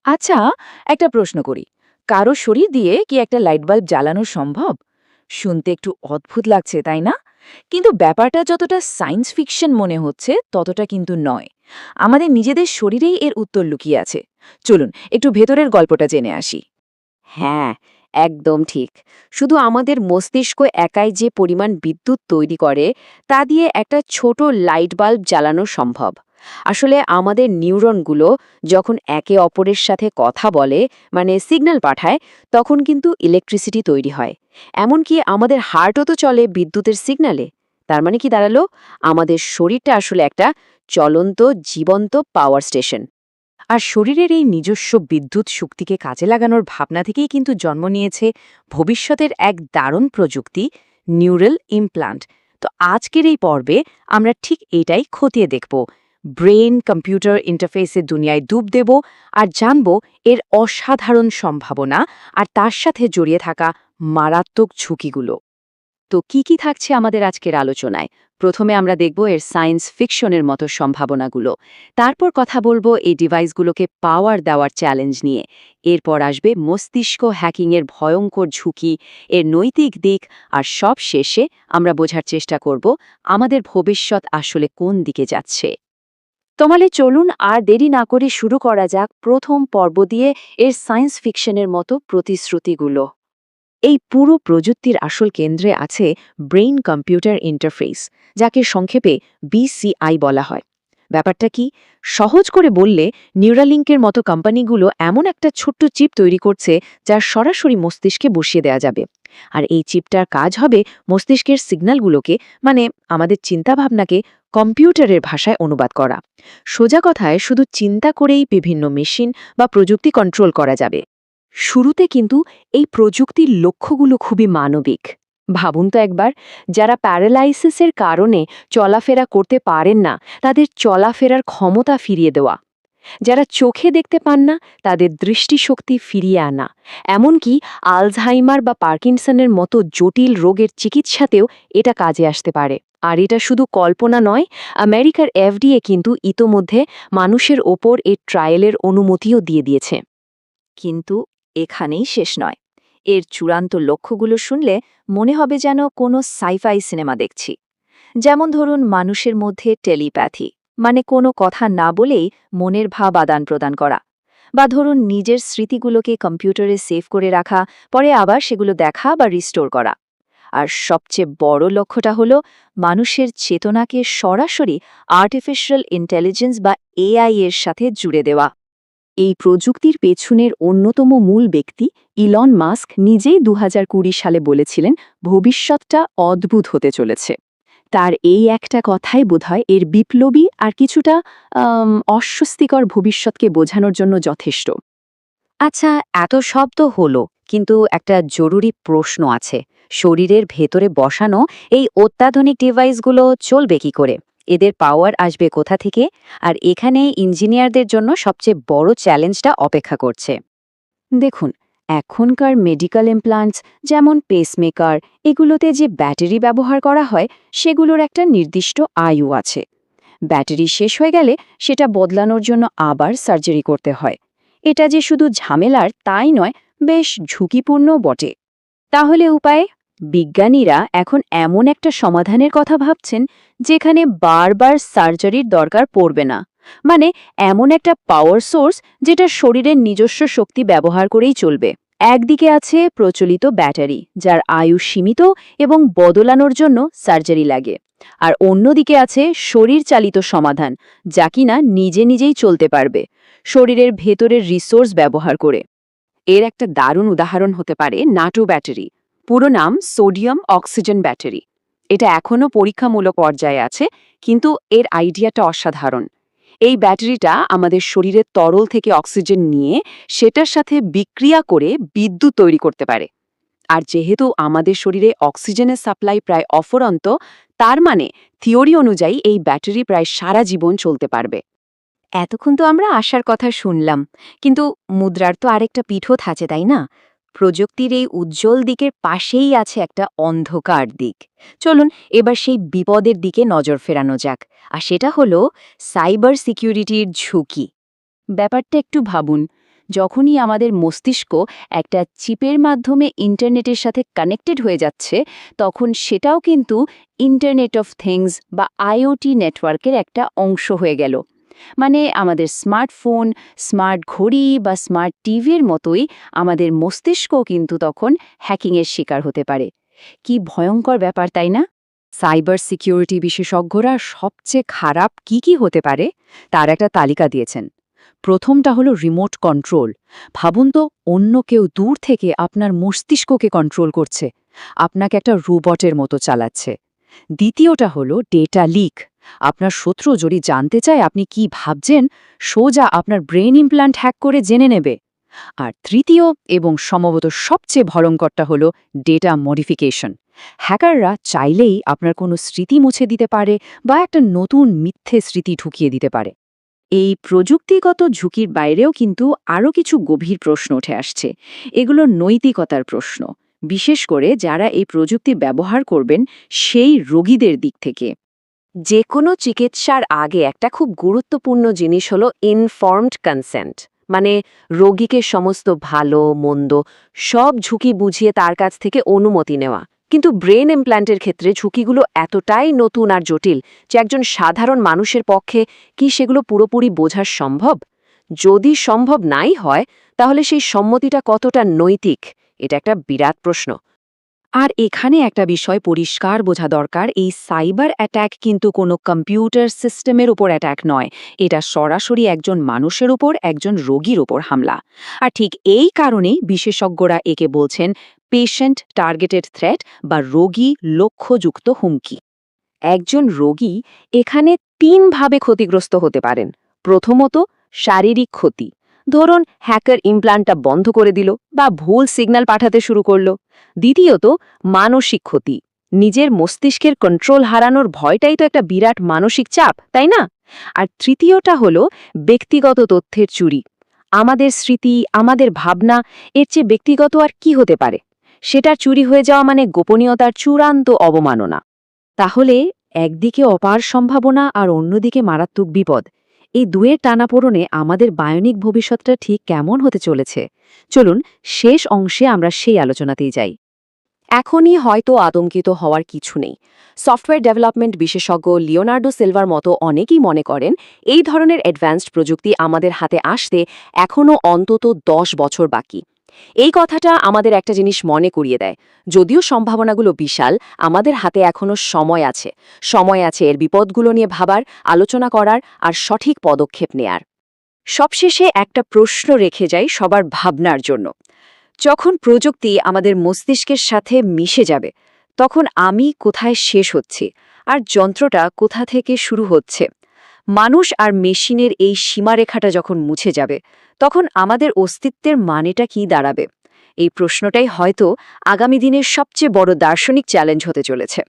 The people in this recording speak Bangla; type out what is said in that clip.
আচ্ছা, একটা প্রশ্ন করি। কারো শরীর দিয়ে কি একটা লাইট বাল্ব জ্বালানো সম্ভব? শুনতে একটু অদ্ভুত লাগছে, তাই না? কিন্তু ব্যাপারটা যতটা সায়েন্স ফিকশন মনে হচ্ছে, ততটা কিন্তু নয়। আমাদের নিজেদের শরীরেই এর উত্তর লুকিয়ে আছে। চলুন, একটু ভেতরের গল্পটা জেনে আসি। হ্যাঁ, একদম ঠিক। শুধু আমাদের মস্তিষ্ক একাই যে পরিমাণ বিদ্যুৎ তৈরি করে, তা দিয়ে একটা ছোট লাইট বাল্ব জ্বালানো সম্ভব। আসলে আমাদের নিউরনগুলো যখন একে অপরের সাথে কথা বলে, মানে সিগন্যাল পাঠায়, তখন কিন্তু ইলেকট্রিসিটি তৈরি হয়। এমনকি আমাদের হার্টও তো চলে বিদ্যুতের সিগন্যালে। তার মানে কি দাঁড়ালো? আমাদের শরীরটা আসলে একটা চলন্ত, জীবন্ত পাওয়ার স্টেশন। আর শরীরের এই নিজস্ব বিদ্যুৎ শক্তিকে কাজে লাগানোর ভাবনা থেকেই কিন্তু জন্ম নিয়েছে ভবিষ্যতের এক দারুণ প্রযুক্তি, নিউরাল ইমপ্লান্ট। তো আজকের এই পর্বে আমরা ঠিক এটাই খতিয়ে দেখব। ব্রেন কম্পিউটার ইন্টারফেসের দুনিয়ায় ডুব দেব আর জানব এর অসাধারণ সম্ভাবনা আর তার সাথে জড়িয়ে থাকা মারাত্মক ঝুঁকিগুলো। তো কি থাকছে আমাদের আজকের আলোচনায়? প্রথমে আমরা দেখব এর সায়েন্স ফিকশনের মতো সম্ভাবনাগুলো। তারপর কথা বলবো এই ডিভাইসগুলোকে পাওয়ার দেওয়ার চ্যালেঞ্জ নিয়ে। এরপর আসবে মস্তিষ্ক হ্যাকিংয়ের ভয়ঙ্কর ঝুঁকি, এর নৈতিক দিক, আর সব শেষে আমরা বোঝার চেষ্টা করব আমাদের ভবিষ্যৎ আসলে কোন দিকে যাচ্ছে। তোমালে চলুন আর দেরি না করে শুরু করা যাক প্রথম পর্ব দিয়ে এর সায়েন্স ফিকশনের মতো প্রতিশ্রুতিগুলো। এই পুরো প্রযুক্তির আসল কেন্দ্রে আছে ব্রেইন কম্পিউটার ইন্টারফেস, যাকে সংক্ষেপে বিসিআই বলা হয়। ব্যাপারটা কি? সহজ করে বললে, নিউরালিঙ্কের মতো কোম্পানিগুলো এমন একটা ছোট্ট চিপ তৈরি করছে যা সরাসরি মস্তিষ্কে বসিয়ে দেওয়া যাবে। আর এই চিপটার কাজ হবে মস্তিষ্কের সিগন্যালগুলোকে, মানে আমাদের চিন্তাভাবনাকে, কম্পিউটারের ভাষায় অনুবাদ করা। সোজা কথায় শুধু চিন্তা করেই বিভিন্ন মেশিন বা প্রযুক্তি কন্ট্রোল করা যাবে। শুরুতে কিন্তু এই প্রযুক্তির লক্ষ্যগুলো খুবই মানবিক। ভাবুন তো একবার, যারা প্যারালাইসিসের কারণে চলাফেরা করতে পারেন না, তাদের চলাফেরার ক্ষমতা ফিরিয়ে দেওয়া। যারা চোখে দেখতে পান না, তাদের দৃষ্টিশক্তি ফিরিয়ে আনা। এমনকি আলঝাইমার বা পার্কিনসনের মতো জটিল রোগের চিকিৎসাতেও এটা কাজে আসতে পারে। আর এটা শুধু কল্পনা নয়, আমেরিকার এফডিএ কিন্তু ইতোমধ্যে মানুষের ওপর এর ট্রায়ালের অনুমতিও দিয়ে দিয়েছে। কিন্তু এখানেই শেষ নয়। এর চূড়ান্ত লক্ষ্যগুলো শুনলে মনে হবে যেন কোনো সাইফাই সিনেমা দেখছি। যেমন ধরুন, মানুষের মধ্যে টেলিপ্যাথি, মানে কোনো কথা না বলেই মনের ভাব আদান প্রদান করা। বা ধরুন, নিজের স্মৃতিগুলোকে কম্পিউটারে সেভ করে রাখা, পরে আবার সেগুলো দেখা বা রিস্টোর করা। আর সবচেয়ে বড় লক্ষ্যটা হলো মানুষের চেতনাকে সরাসরি আর্টিফিশিয়াল ইন্টেলিজেন্স বা এআই এর সাথে জুড়ে দেওয়া। এই প্রযুক্তির পেছনের অন্যতম মূল ব্যক্তি ইলন মাস্ক নিজেই ২০২০ সালে বলেছিলেন, ভবিষ্যৎটা অদ্ভুত হতে চলেছে। তার এই একটা কথাই বোধহয় এর বিপ্লবী আর কিছুটা অস্বস্তিকর ভবিষ্যৎকে বোঝানোর জন্য যথেষ্ট। আচ্ছা, এত সব তো হলো, কিন্তু একটা জরুরি প্রশ্ন আছে। শরীরের ভেতরে বসানো এই অত্যাধুনিক ডিভাইসগুলো চলবে কি করে? এদের পাওয়ার আসবে কোথা থেকে? আর এখানে ইঞ্জিনিয়ারদের জন্য সবচেয়ে বড় চ্যালেঞ্জটা অপেক্ষা করছে। দেখুন, এখনকার মেডিকেল ইমপ্লান্টস, যেমন পেসমেকার, এগুলোতে যে ব্যাটারি ব্যবহার করা হয়, সেগুলোর একটা নির্দিষ্ট আয়ু আছে। ব্যাটারি শেষ হয়ে গেলে সেটা বদলানোর জন্য আবার সার্জারি করতে হয়। এটা যে শুধু ঝামেলার তাই নয়, বেশ ঝুঁকিপূর্ণ বটে। তাহলে উপায়? বিজ্ঞানীরা এখন এমন একটা সমাধানের কথা ভাবছেন যেখানে বারবার সার্জারির দরকার পড়বে না। মানে এমন একটা পাওয়ার সোর্স যেটা শরীরের নিজস্ব শক্তি ব্যবহার করেই চলবে। একদিকে আছে প্রচলিত ব্যাটারি, যার আয়ু সীমিত এবং বদলানোর জন্য সার্জারি লাগে। আর অন্যদিকে আছে শরীর চালিত সমাধান, যা কিনা নিজে নিজেই চলতে পারবে, শরীরের ভেতরের রিসোর্স ব্যবহার করে। এর একটা দারুণ উদাহরণ হতে পারে নাটো ব্যাটারি, পুরো নাম সোডিয়াম অক্সিজেন ব্যাটারি। এটা এখনও পরীক্ষামূলক পর্যায়ে আছে, কিন্তু এর আইডিয়াটা অসাধারণ। এই ব্যাটারিটা আমাদের শরীরের তরল থেকে অক্সিজেন নিয়ে সেটার সাথে বিক্রিয়া করে বিদ্যুৎ তৈরি করতে পারে। আর যেহেতু আমাদের শরীরে অক্সিজেনের সাপ্লাই প্রায় অফুরন্ত, তার মানে থিওরি অনুযায়ী এই ব্যাটারি প্রায় সারা জীবন চলতে পারবে। এতক্ষণ তো আমরা আশার কথা শুনলাম, কিন্তু মুদ্রার তো আরেকটা পিঠও থাকে, তাই না? প্রযুক্তির এই উজ্জ্বল দিকের পাশেই আছে একটা অন্ধকার দিক। চলুন এবার সেই বিপদের দিকে নজর ফেরানো যাক। আর সেটা হলো সাইবার সিকিউরিটির ঝুঁকি। ব্যাপারটা একটু ভাবুন। যখনই আমাদের মস্তিষ্ক একটা চিপের মাধ্যমে ইন্টারনেটের সাথে কানেক্টেড হয়ে যাচ্ছে, তখন সেটাও কিন্তু ইন্টারনেট অফ থিংস বা আইওটি নেটওয়ার্কের একটা অংশ হয়ে গেল। মানে আমাদের স্মার্টফোন, স্মার্ট ঘড়ি বা স্মার্ট টিভির মতোই আমাদের মস্তিষ্কও কিন্তু তখন হ্যাকিংয়ের শিকার হতে পারে। কি ভয়ঙ্কর ব্যাপার, তাই না? সাইবার সিকিউরিটি বিশেষজ্ঞরা সবচেয়ে খারাপ কি হতে পারে তার একটা তালিকা দিয়েছেন। প্রথমটা হলো রিমোট কন্ট্রোল। ভাবুন তো, অন্য কেউ দূর থেকে আপনার মস্তিষ্ককে কন্ট্রোল করছে, আপনাকে একটা রোবটের মতো চালাচ্ছে। দ্বিতীয়টা হলো ডেটা লিক। আপনার শত্রু যদি জানতে চায় আপনি কি ভাবছেন, সোজা আপনার ব্রেন ইমপ্ল্যান্ট হ্যাক করে জেনে নেবে। আর তৃতীয় এবং সম্ভবত সবচেয়ে ভয়ঙ্করটা হলো ডেটা মডিফিকেশন। হ্যাকাররা চাইলেই আপনার কোনো স্মৃতি মুছে দিতে পারে বা একটা নতুন মিথ্যে স্মৃতি ঢুকিয়ে দিতে পারে। এই প্রযুক্তিগত ঝুঁকির বাইরেও কিন্তু আরও কিছু গভীর প্রশ্ন উঠে আসছে। এগুলো নৈতিকতার প্রশ্ন, বিশেষ করে যারা এই প্রযুক্তি ব্যবহার করবেন সেই রোগীদের দিক থেকে। যে কোনো চিকিৎসার আগে একটা খুব গুরুত্বপূর্ণ জিনিস হলো ইনফর্মড কনসেন্ট, মানে রোগীকে সমস্ত ভালো মন্দ সব ঝুঁকি বুঝিয়ে তার কাছ থেকে অনুমতি নেওয়া। কিন্তু ব্রেন ইমপ্ল্যান্টের ক্ষেত্রে ঝুঁকিগুলো এতটাই নতুন আর জটিল যে একজন সাধারণ মানুষের পক্ষে কি সেগুলো পুরোপুরি বোঝা সম্ভব? যদি সম্ভব নাই হয়, তাহলে সেই সম্মতিটা কতটা নৈতিক, এটা একটা বিরাট প্রশ্ন। আর এখানে একটা বিষয় পরিষ্কার বোঝা দরকার, এই সাইবার অ্যাট্যাক কিন্তু কোনো কম্পিউটার সিস্টেমের উপর অ্যাট্যাক নয়, এটা সরাসরি একজন মানুষের উপর, একজন রোগীর উপর হামলা। আর ঠিক এই কারণেই বিশেষজ্ঞরা একে বলছেন পেশেন্ট টার্গেটেড থ্রেট বা রোগী লক্ষ্যযুক্ত হুমকি। একজন রোগী এখানে তিনভাবে ক্ষতিগ্রস্ত হতে পারেন। প্রথমত, শারীরিক ক্ষতি। ধরুন হ্যাকার ইমপ্ল্যান্টটা বন্ধ করে দিল বা ভুল সিগন্যাল পাঠাতে শুরু করল। দ্বিতীয়ত, মানসিক ক্ষতি। নিজের মস্তিষ্কের কন্ট্রোল হারানোর ভয়টাই তো একটা বিরাট মানসিক চাপ, তাই না? আর তৃতীয়টা হলো ব্যক্তিগত তথ্যের চুরি। আমাদের স্মৃতি, আমাদের ভাবনা, এর চেয়ে ব্যক্তিগত আর কি হতে পারে? সেটার চুরি হয়ে যাওয়া মানে গোপনীয়তার চূড়ান্ত অবমাননা। তাহলে একদিকে অপার সম্ভাবনা আর অন্যদিকে মারাত্মক বিপদ। এই দুয়ের টানাপোড়েনে আমাদের বায়োনিক ভবিষ্যৎটা ঠিক কেমন হতে চলেছে? চলুন শেষ অংশে আমরা সেই আলোচনাতেই যাই। এখনই হয়তো আতঙ্কিত হওয়ার কিছু নেই। সফটওয়্যার ডেভেলপমেন্ট বিশেষজ্ঞ লিওনার্ডো সিলভার মতো অনেকেই মনে করেন এই ধরনের অ্যাডভান্সড প্রযুক্তি আমাদের হাতে আসতে এখনও অন্তত 10 বছর বাকি। এই কথাটা আমাদের একটা জিনিস মনে করিয়ে দেয়, যদিও সম্ভাবনাগুলো বিশাল, আমাদের হাতে এখনও সময় আছে। সময় আছে এর বিপদগুলো নিয়ে ভাবার, আলোচনা করার আর সঠিক পদক্ষেপ নেয়ার। সবশেষে একটা প্রশ্ন রেখে যাই সবার ভাবনার জন্য। যখন প্রযুক্তি আমাদের মস্তিষ্কের সাথে মিশে যাবে, তখন আমি কোথায় শেষ হচ্ছি আর যন্ত্রটা কোথা থেকে শুরু হচ্ছে? মানুষ আর মেশিনের এই সীমারেখাটা যখন মুছে যাবে, তখন আমাদের অস্তিত্বের মানেটা কি দাঁড়াবে? এই প্রশ্নটাই হয়তো আগামী দিনের সবচেয়ে বড় দার্শনিক চ্যালেঞ্জ হতে চলেছে।